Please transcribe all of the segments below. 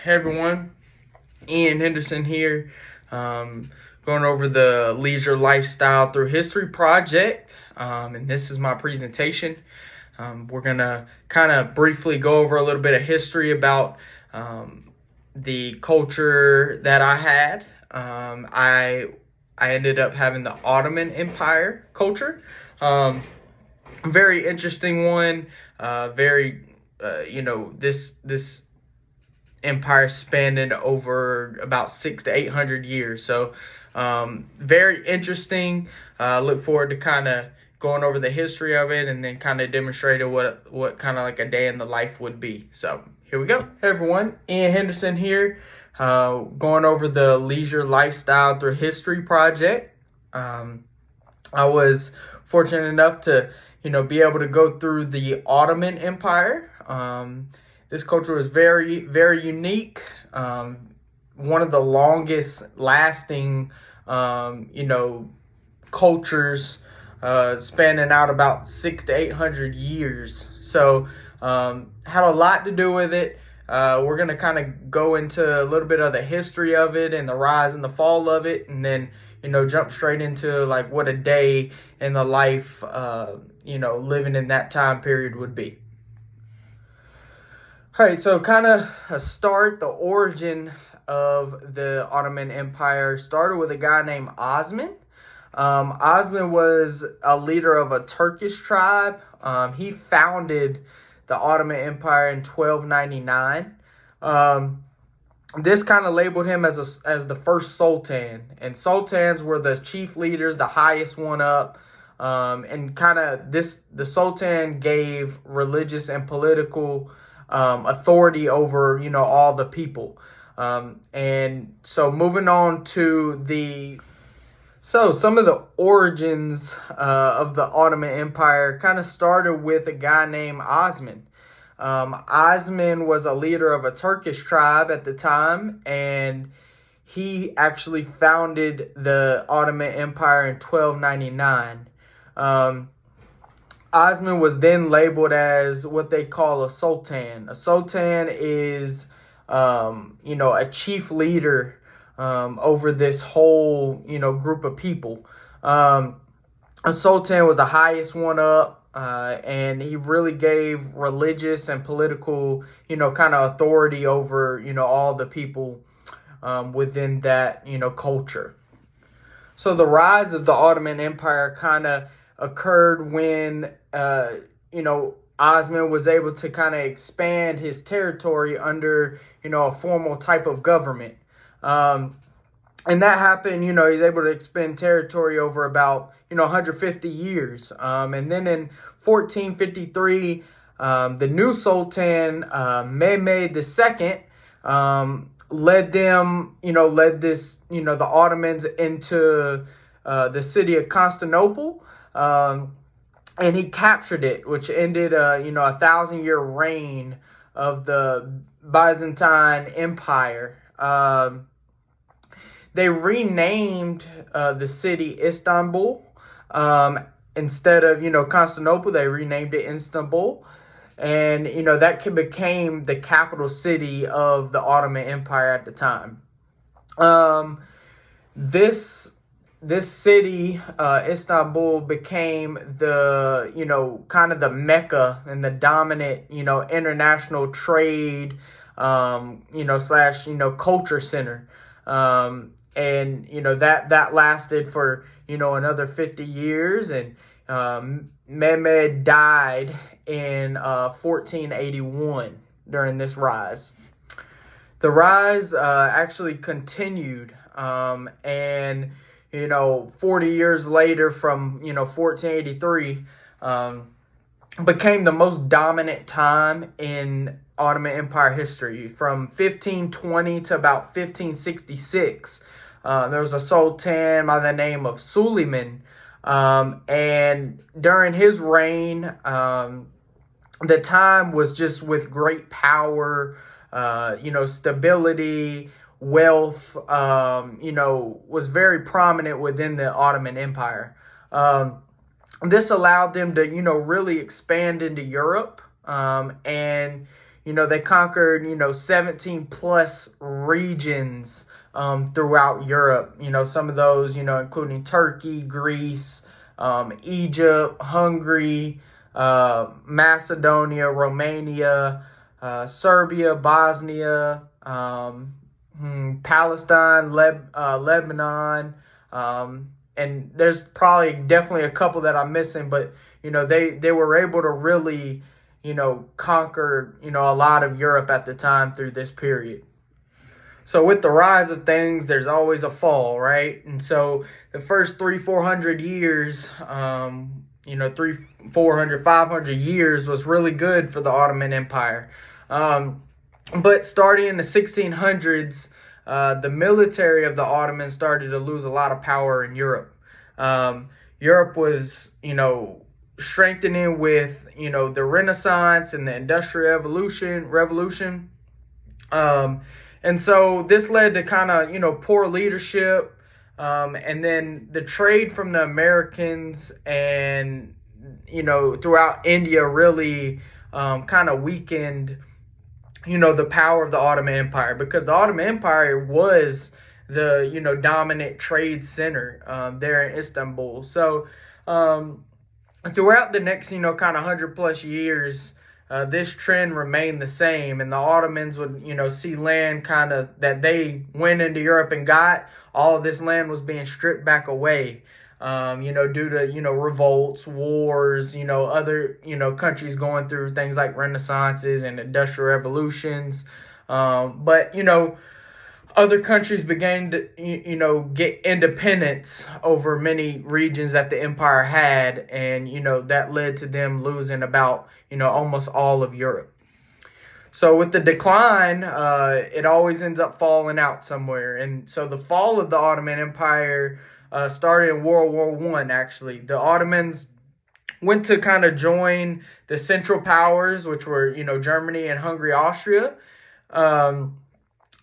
Hey everyone, Henderson here, going over the Leisure Lifestyle Through History project, and this is my presentation. We're going to kind of briefly go over a little bit of history about the culture that I had. I ended up having the Ottoman Empire culture. Very interesting one. This empire spanning over about 600 to 800 years. So very interesting. Look forward to kind of going over the history of it and then kind of demonstrating what kind of like a day in the life would be. So here we go. Hey everyone, Ian Henderson here, going over the Leisure Lifestyle Through History project. I was fortunate enough to be able to go through the Ottoman Empire. This culture was very, very unique. One of the longest lasting, cultures, spanning out about 600 to 800 years. So, had a lot to do with it. We're going to kind of go into a little bit of the history of it and the rise and the fall of it, and then, jump straight into like what a day in the life, living in that time period would be. All right, so kind of a start, the origin of the Ottoman Empire started with a guy named Osman. Osman was a leader of a Turkish tribe. He founded the Ottoman Empire in 1299. This kind of labeled him as the first sultan, and sultans were the chief leaders, the highest one up, and kind of the sultan gave religious and political authority over all the people. And so moving on to some of the origins of the Ottoman Empire kind of started with a guy named Osman. Osman was a leader of a Turkish tribe at the time, and he actually founded the Ottoman Empire in 1299. Osman was then labeled as what they call a sultan. A sultan is, a chief leader over this whole, group of people. A sultan was the highest one up. And he really gave religious and political, kind of authority over, all the people within that, culture. So the rise of the Ottoman Empire kind of occurred when, Osman was able to kind of expand his territory under, a formal type of government. And that happened, he's able to expand territory over about, 150 years. And then in 1453, the new Sultan, Mehmed II, led the Ottomans into the city of Constantinople. And he captured it, which ended, a 1,000-year reign of the Byzantine Empire. They renamed the city Istanbul. Instead of, Constantinople, they renamed it Istanbul. And, that became the capital city of the Ottoman Empire at the time. This city, Istanbul, became the, kind of the Mecca and the dominant, international trade, slash, culture center. And, that lasted for, another 50 years. And Mehmed died in 1481 during this rise. The rise actually continued. And, 40 years later from, 1483, became the most dominant time in Ottoman Empire history. From 1520 to about 1566, there was a sultan by the name of Suleiman, and during his reign, the time was just with great power, stability, wealth, was very prominent within the Ottoman Empire. This allowed them to, really expand into Europe, and they conquered, 17 plus regions throughout Europe. Some of those, including Turkey, Greece, Egypt, Hungary, Macedonia, Romania, Serbia, Bosnia, Palestine, Lebanon, and there's probably definitely a couple that I'm missing, but they were able to really conquer a lot of Europe at the time through this period. So with the rise of things, there's always a fall, right? And so the first 300-400 years, 300-400-500 years was really good for the Ottoman Empire. But starting in the 1600s, the military of the Ottomans started to lose a lot of power in Europe. Europe was, strengthening with, the Renaissance and the Industrial Revolution. And so this led to kind of, poor leadership. And then the trade from the Americans and, throughout India really kind of weakened, the power of the Ottoman Empire, because the Ottoman Empire was the, dominant trade center there in Istanbul. So throughout the next, kind of 100 plus years, this trend remained the same, and the Ottomans would, see land kind of that they went into Europe and got. All of this land was being stripped back away, due to, revolts, wars, other, countries going through things like Renaissances and industrial revolutions. But, other countries began to, get independence over many regions that the empire had. And, that led to them losing about, almost all of Europe. So with the decline, it always ends up falling out somewhere. And so the fall of the Ottoman Empire started in World War I, actually. The Ottomans went to kind of join the Central Powers, which were, Germany and Hungary, Austria.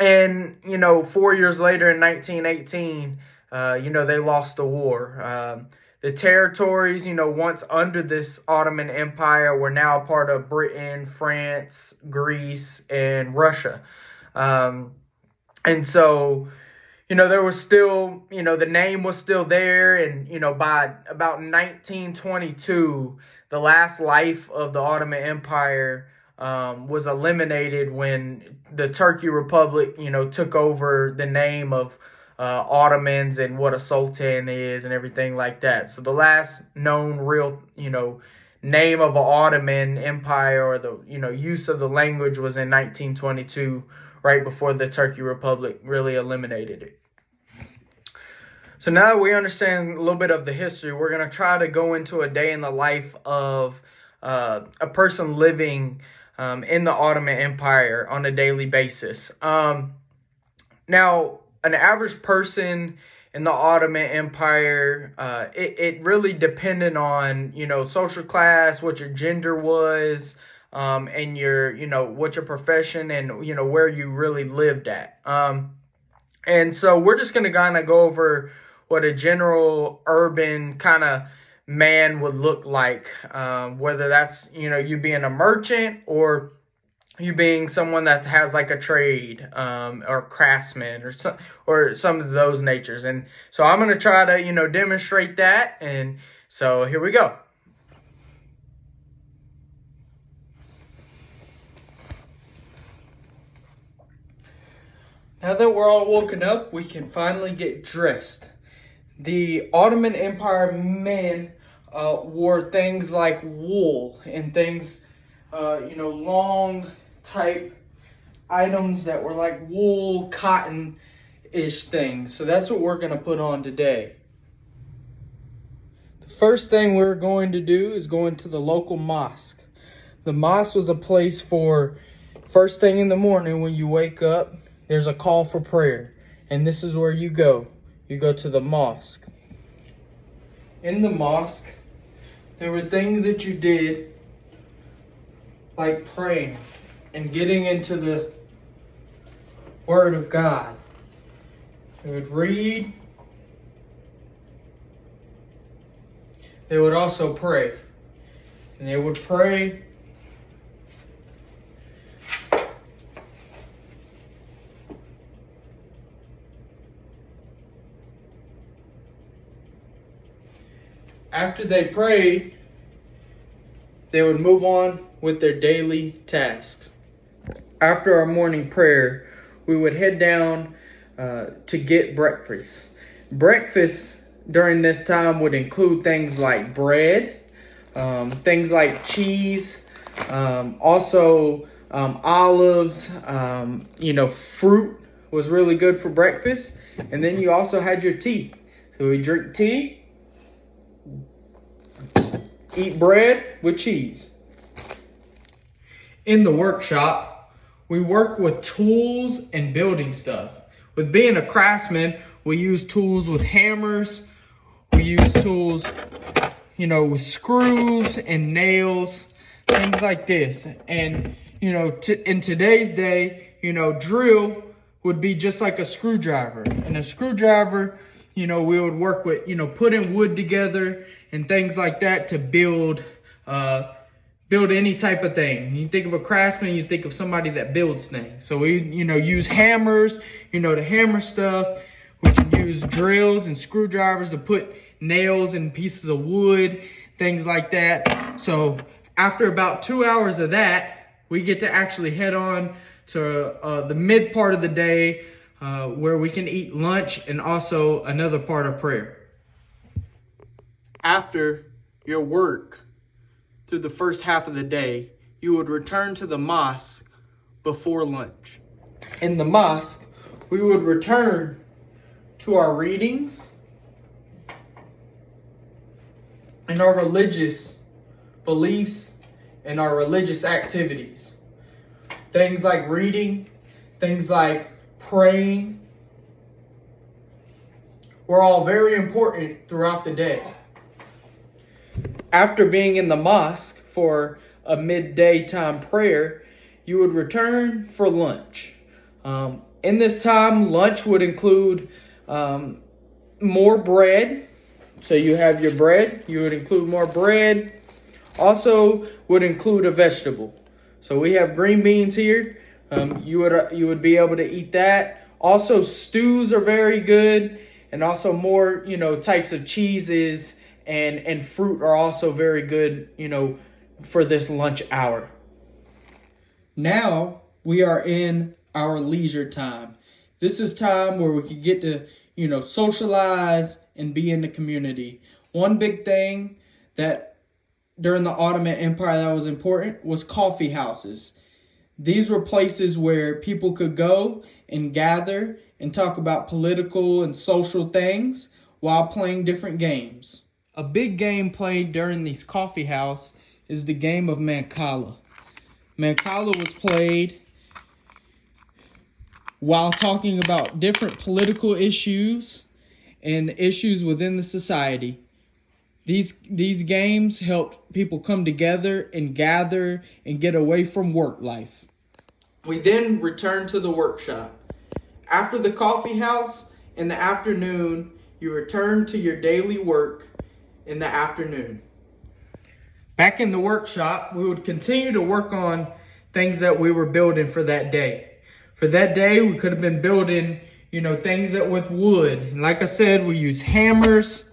And, 4 years later in 1918, they lost the war. The territories, once under this Ottoman Empire were now part of Britain, France, Greece, and Russia. And so, there was still, the name was still there. And, by about 1922, the last life of the Ottoman Empire was eliminated when the Turkey Republic, took over the name of Ottomans and what a sultan is and everything like that. So the last known real, name of an Ottoman Empire, or the, use of the language, was in 1922, right before the Turkey Republic really eliminated it. So now that we understand a little bit of the history, we're going to try to go into a day in the life of a person living in the Ottoman Empire on a daily basis. Now, an average person in the Ottoman Empire, it really depended on, social class, what your gender was, and your, what your profession and, where you really lived at. And so we're just going to kind of go over what a general urban kind of man would look like, whether that's, you being a merchant or you being someone that has like a trade, or craftsman or some of those natures. And so I'm going to try to, demonstrate that. And so here we go. Now that we're all woken up, we can finally get dressed. The Ottoman Empire men wore things like wool and things, long type items that were like wool, cotton-ish things. So that's what we're going to put on today. The first thing we're going to do is go into the local mosque. The mosque was a place for first thing in the morning when you wake up, there's a call for prayer. And this is where you go. You go to the mosque. In the mosque, there were things that you did, like praying and getting into the Word of God. They would read. They would also pray. And they would pray After they prayed, they would move on with their daily tasks. After our morning prayer, we would head down to get breakfast. Breakfast during this time would include things like bread, things like cheese, also olives, fruit was really good for breakfast. And then you also had your tea. So we drink tea, eat bread with cheese. In the workshop, we work with tools and building stuff. With being a craftsman, we use tools with hammers. We use tools, with screws and nails, things like this. And, in today's day, drill would be just like a screwdriver. And a screwdriver, we would work with, putting wood together and things like that to build any type of thing. You think of a craftsman, you think of somebody that builds things. So we, use hammers, to hammer stuff. We can use drills and screwdrivers to put nails and pieces of wood, things like that. So after about 2 hours of that, we get to actually head on to the mid part of the day where we can eat lunch and also another part of prayer. After your work through the first half of the day, you would return to the mosque before lunch. In the mosque, we would return to our readings and our religious beliefs and our religious activities. Things like reading, things like praying, were all very important throughout the day. After being in the mosque for a midday time prayer, you would return for lunch. In this time, lunch would include more bread. So you have your bread, you would include more bread. Also would include a vegetable. So we have green beans here. You would be able to eat that. Also stews are very good, and also more, types of cheeses and fruit are also very good, for this lunch hour. Now we are in our leisure time. This is time where we can get to, socialize and be in the community. One big thing that during the Ottoman Empire that was important was coffee houses. These were places where people could go and gather and talk about political and social things while playing different games. A big game played during these coffee houses is the game of Mancala. Mancala was played while talking about different political issues and issues within the society. These games helped people come together and gather and get away from work life. We then returned to the workshop. After the coffee house in the afternoon, you return to your daily work in the afternoon. Back in the workshop, we would continue to work on things that we were building for that day. For that day, we could have been building, things that with wood. And like I said, we use hammers,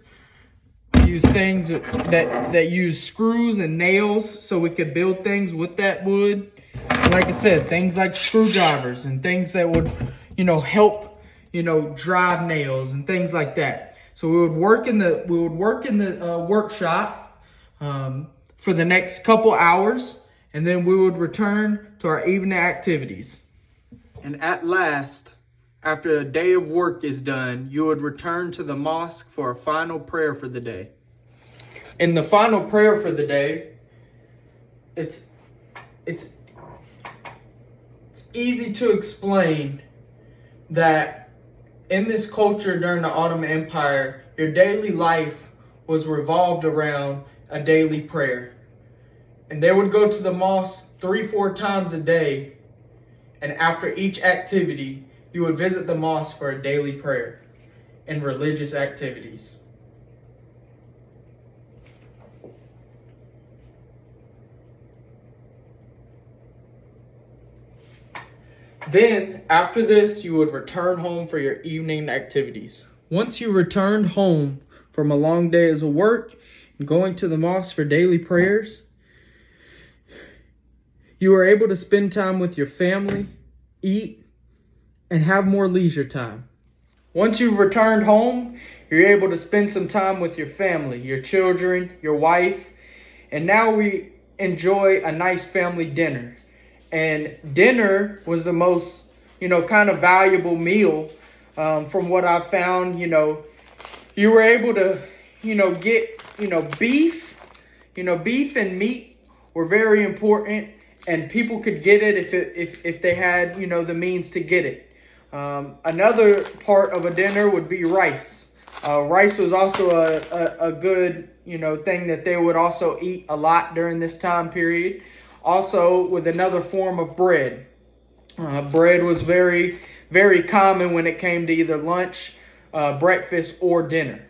we use things that use screws and nails so we could build things with that wood. And like I said, things like screwdrivers and things that would, help, drive nails and things like that. So we would work in the workshop for the next couple hours, and then we would return to our evening activities. And at last, after a day of work is done, you would return to the mosque for a final prayer for the day. In the final prayer for the day, it's easy to explain that in this culture during the Ottoman Empire, your daily life was revolved around a daily prayer. And they would go to the mosque 3-4 times a day. And after each activity, you would visit the mosque for a daily prayer and religious activities. Then, after this, you would return home for your evening activities. Once you returned home from a long day of work going to the mosque for daily prayers. You were able to spend time with your family, eat, and have more leisure time. Once you've returned home, you're able to spend some time with your family, your children, your wife, and now we enjoy a nice family dinner. And dinner was the most, kind of valuable meal from what I found. You were able to, get, beef. Beef and meat were very important, and people could get it if they had, the means to get it. Another part of a dinner would be rice. Rice was also a good, thing that they would also eat a lot during this time period. Also, with another form of bread. Bread was very, very common when it came to either lunch, breakfast, or dinner.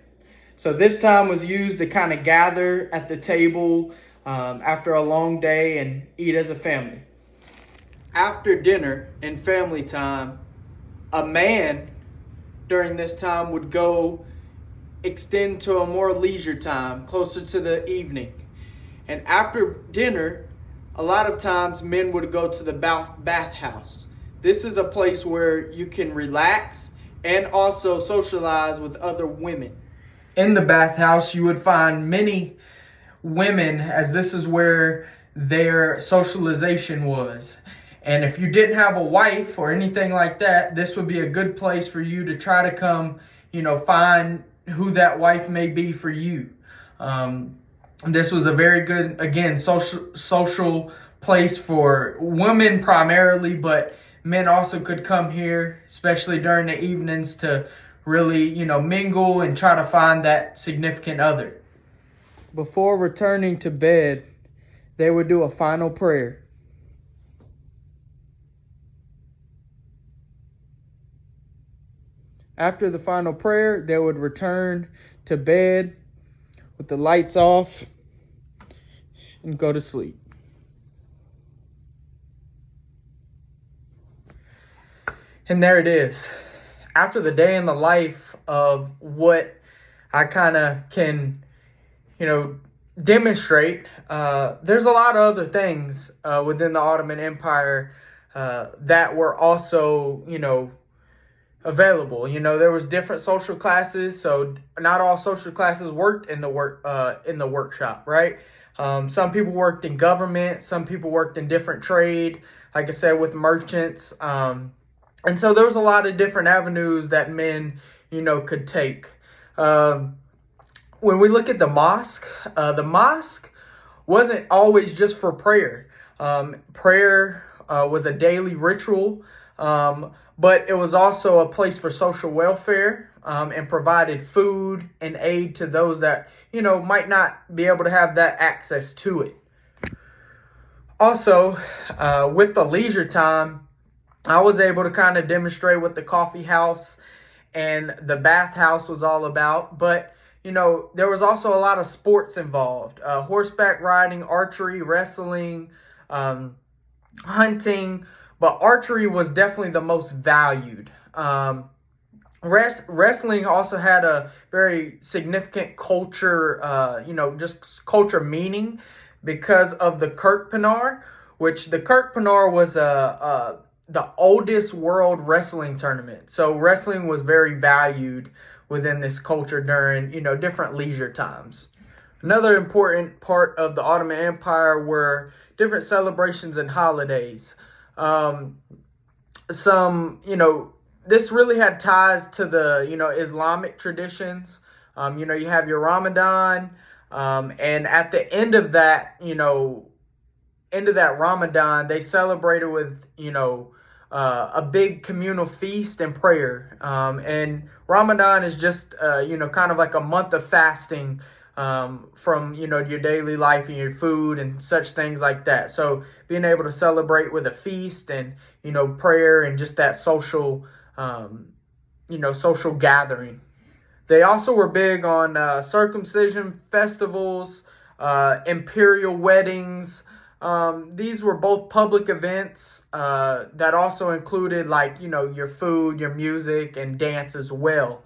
So this time was used to kind of gather at the table after a long day and eat as a family. After dinner and family time, a man during this time would go extend to a more leisure time, closer to the evening. And after dinner, a lot of times men would go to the bathhouse. This is a place where you can relax and also socialize with other women. In the bathhouse, you would find many women, as this is where their socialization was. And if you didn't have a wife or anything like that, this would be a good place for you to try to come, find who that wife may be for you. This was a very good, again, social place for women primarily, but men also could come here, especially during the evenings, to really, mingle and try to find that significant other. Before returning to bed, they would do a final prayer. After the final prayer, they would return to bed with the lights off and go to sleep. And there it is. After the day in the life of what I kind of can, demonstrate, there's a lot of other things within the Ottoman Empire that were also, available. There was different social classes, so not all social classes worked in the workshop, right? Some people worked in government, some people worked in different trade, like I said, with merchants. And so there was a lot of different avenues that men, could take. When we look at the mosque wasn't always just for prayer. Prayer was a daily ritual, but it was also a place for social welfare, and provided food and aid to those that, might not be able to have that access to it. Also, with the leisure time, I was able to kind of demonstrate what the coffee house and the bathhouse was all about. But, there was also a lot of sports involved. Horseback riding, archery, wrestling, hunting. But archery was definitely the most valued. Wrestling also had a very significant culture, just culture meaning because of the Kirkpinar, which the Kirkpinar was the oldest world wrestling tournament. So wrestling was very valued within this culture during, different leisure times. Another important part of the Ottoman Empire were different celebrations and holidays. This really had ties to the, Islamic traditions. You have your Ramadan, and at the end of that, Ramadan, they celebrated with, a big communal feast and prayer. And Ramadan is just, kind of like a month of fasting from, your daily life and your food and such things like that. So being able to celebrate with a feast and, prayer and just that social, social gathering. They also were big on circumcision festivals, imperial weddings. These were both public events that also included your food, your music, and dance as well.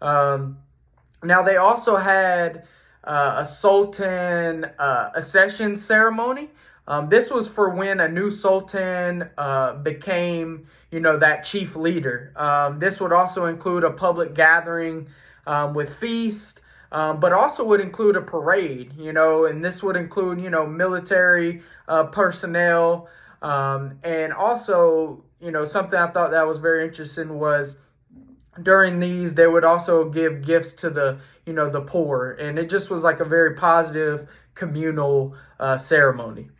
Now they also had a sultan accession ceremony. This was for when a new sultan became, that chief leader. This would also include a public gathering with feast, but also would include a parade, and this would include, military personnel. And also, something I thought that was very interesting was during these they would also give gifts to the poor, and it just was like a very positive communal ceremony.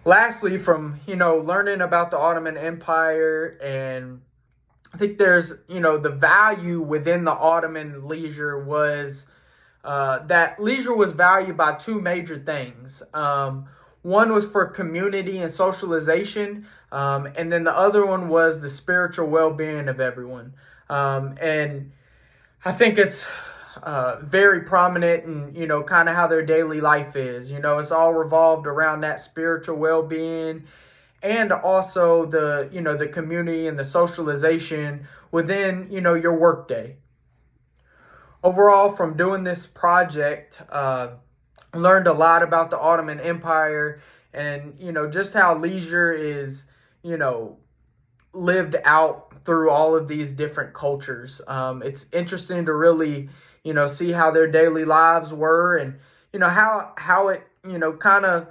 Lastly, from learning about the Ottoman Empire, and I think there's the value within the Ottoman leisure was that leisure was valued by two major things. One was for community and socialization, and then the other one was the spiritual well-being of everyone. And I think it's very prominent in, kind of how their daily life is. It's all revolved around that spiritual well-being, and also the community and the socialization within, your workday. Overall, from doing this project, learned a lot about the Ottoman Empire, and, just how leisure is, lived out through all of these different cultures. It's interesting to really, see how their daily lives were, and, how it, kind of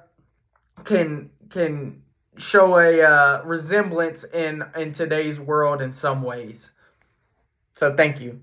can show a resemblance in today's world in some ways. So thank you.